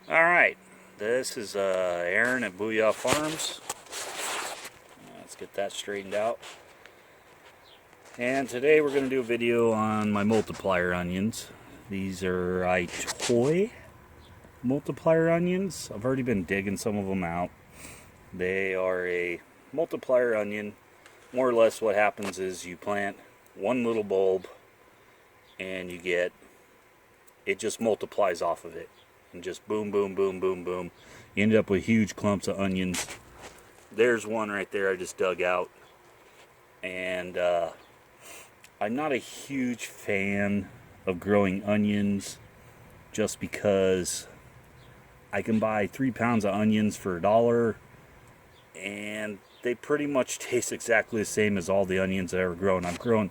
Alright, this is Aaron at Booyah Farms. Let's get that straightened out. And today we're going to do a video on my multiplier onions. These are Itoy multiplier onions. I've already been digging some of them out. They are a multiplier onion. More or less what happens is you plant one little bulb and you get, it just multiplies off of it. And just boom, boom, boom, boom, boom. You end up with huge clumps of onions. There's one right there I just dug out. And I'm not a huge fan of growing onions just because I can buy 3 pounds of onions for $1 and they pretty much taste exactly the same as all the onions I've ever grown. I've grown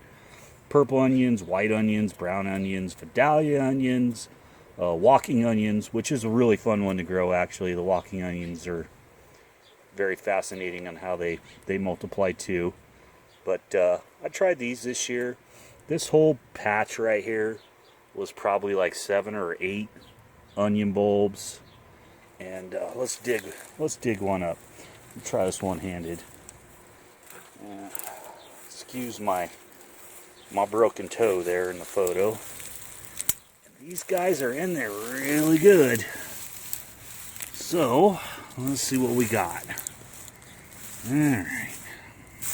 purple onions, white onions, brown onions, Vidalia onions, walking onions, which is a really fun one to grow actually. The walking onions are very fascinating on how they multiply too. But I tried these this year. This whole patch right here was probably like 7 or 8 onion bulbs. And let's dig one up. Let's try this one-handed. Excuse my broken toe there in the photo. These guys are in there really good. So, let's see what we got. Alright.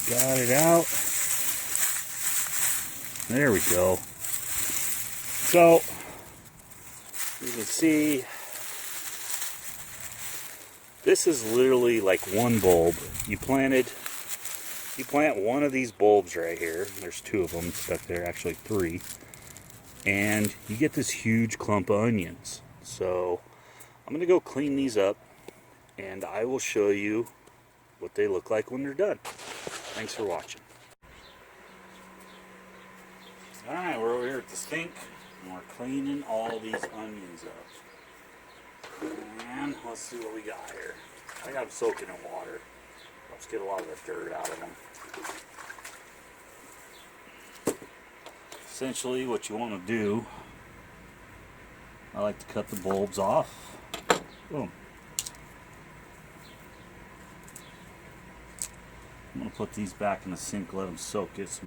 Got it out. There we go. So, you can see, this is literally like one bulb. You plant one of these bulbs right here. There's 2 of them stuck there, actually 3. And you get this huge clump of onions. So I'm going to go clean these up and I will show you what they look like when they're done. Thanks for watching. Alright, we're over here at the sink and we're cleaning all these onions up. And let's see what we got here. I got them soaking in water. Let's get a lot of the dirt out of them. Essentially what you want to do, I like to cut the bulbs off. Boom. I'm going to put these back in the sink, let them soak it.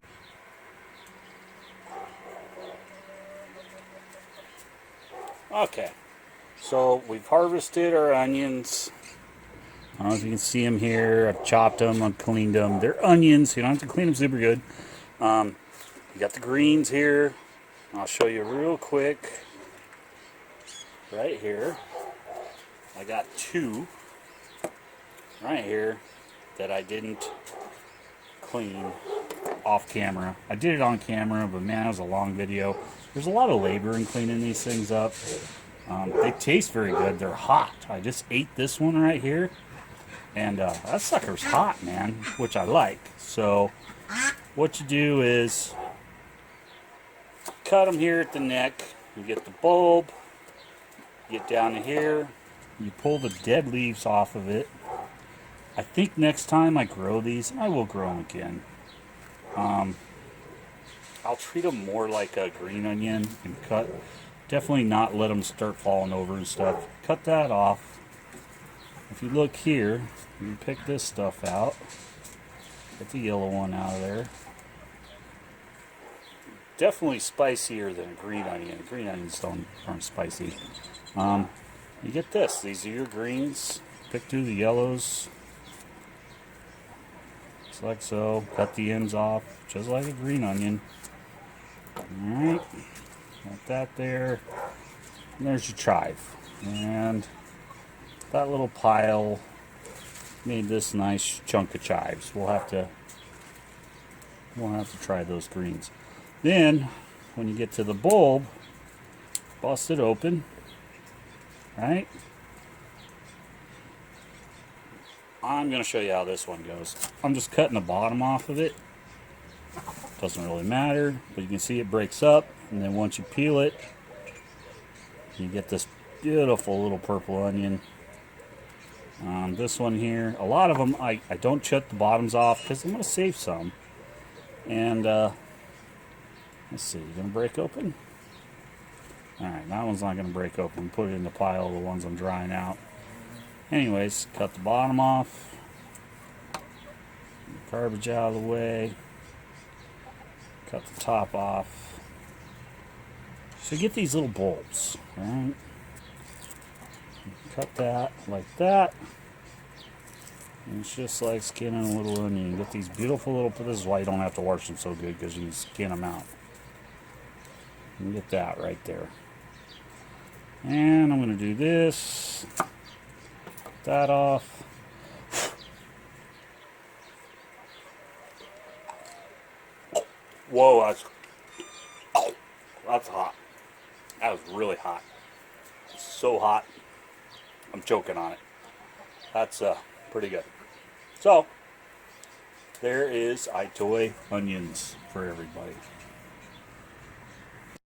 Okay, so we've harvested our onions. I don't know if you can see them here. I've chopped them, I've cleaned them. They're onions, you don't have to clean them super good. You got the greens here. I'll show you real quick. Right here, I got 2 right here that I didn't clean off camera. I did it on camera, but man, it was a long video. There's a lot of labor in cleaning these things up. They taste very good. They're hot. I just ate this one right here, and that sucker's hot, man, which I like. So what you do is cut them here at the neck. You get the bulb, you get down to here, you pull the dead leaves off of it. I think next time I grow these, I will grow them again. I'll treat them more like a green onion and cut. Definitely not let them start falling over and stuff. Cut that off. If you look here, you can pick this stuff out. Get the yellow one out of there. Definitely spicier than a green onion. Green onions aren't spicy. You get this. These are your greens. Pick through the yellows. Just like so. Cut the ends off, just like a green onion. Alright. Got that there. And there's your chive. And that little pile made this nice chunk of chives. We'll have to try those greens. Then, when you get to the bulb, bust it open, right? I'm going to show you how this one goes. I'm just cutting the bottom off of it. Doesn't really matter, but you can see it breaks up, and then once you peel it, you get this beautiful little purple onion. This one here, a lot of them, I don't chip the bottoms off because I'm going to save some. And let's see, you gonna break open? Alright, that one's not going to break open. Put it in the pile of the ones I'm drying out. Anyways, cut the bottom off. Garbage out of the way. Cut the top off. So you get these little bulbs, right? Cut that like that. And it's just like skinning a little onion. You get these beautiful little, this is why you don't have to wash them so good, because you can skin them out. You get that right there. And I'm going to do this. Cut that off. Whoa, that's hot. That was really hot. So hot. I'm choking on it. That's pretty good. So, there is Itoy onions for everybody.